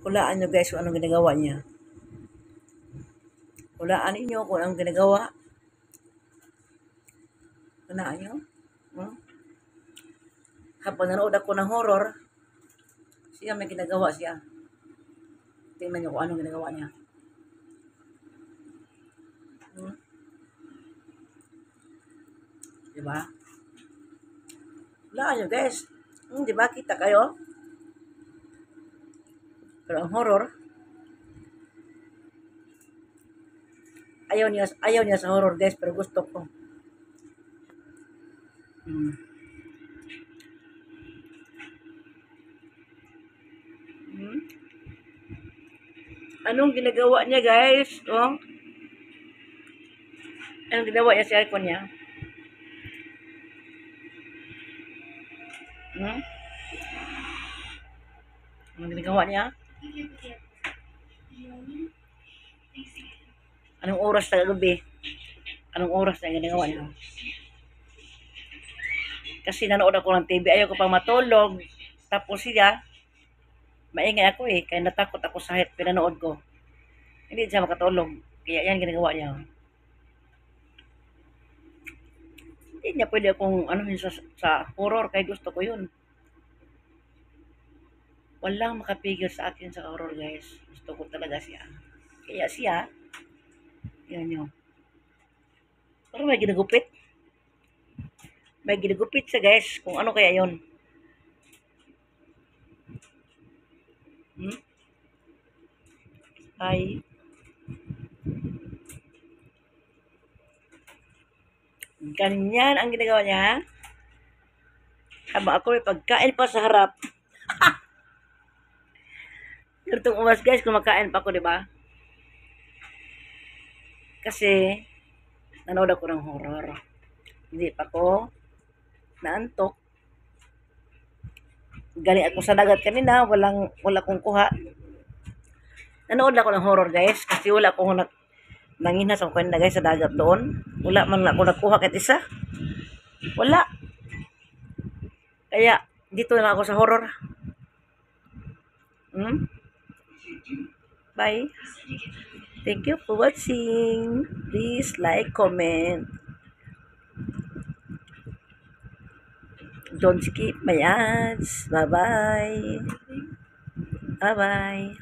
Hulaan nyo guys kung anong ginagawa niya. Hulaan ninyo kung anong ginagawa. Hulaan nyo. Kapag nanood ako ng horror, siya may ginagawa siya. Tingnan nyo kung anong ginagawa niya. Diba? Hulaan nyo guys. Diba? Kita kayo? Pero ang horror, ayaw niya sa horror guys, pero gusto ko. Anong ginagawa niya guys? Oh? Anong ginagawa niya sa iPhone niya? Anong ginagawa niya? Anong oras na gabi? Anong oras na ginagawa niya? Kasi nanood ako ng TV, ayaw ko pang matulog. Tapos siya, maingay ako kaya natakot ako sa pinanood ko. Hindi siya makatulog. Kaya yan ginagawa niya. Hindi niya pwede akong sa horror, kaya gusto ko yun. Walang makapigil sa akin sa horror guys. Gusto ko talaga siya. Kaya siya, yan yun. Pero may ginagupit. May ginagupit siya guys. Kung ano kaya yun. Ay. Ganyan ang ginagawa niya. Habang ako may pagkain pa sa harap. Ganitong oras guys, kumakain pa ako, diba? Kasi, nanood ako ng horror. Hindi pa ako naantok. Galing ako sa dagat kanina, wala kong kuha. Nanood ako ng horror guys, kasi wala akong nanginha sa kuwenda guys sa dagat doon. Wala man ako nakuha kahit isa. Wala. Kaya, dito na ako sa horror. Bye. Thank you for watching. Please like, comment. Don't skip my ads. Bye-bye. Bye-bye.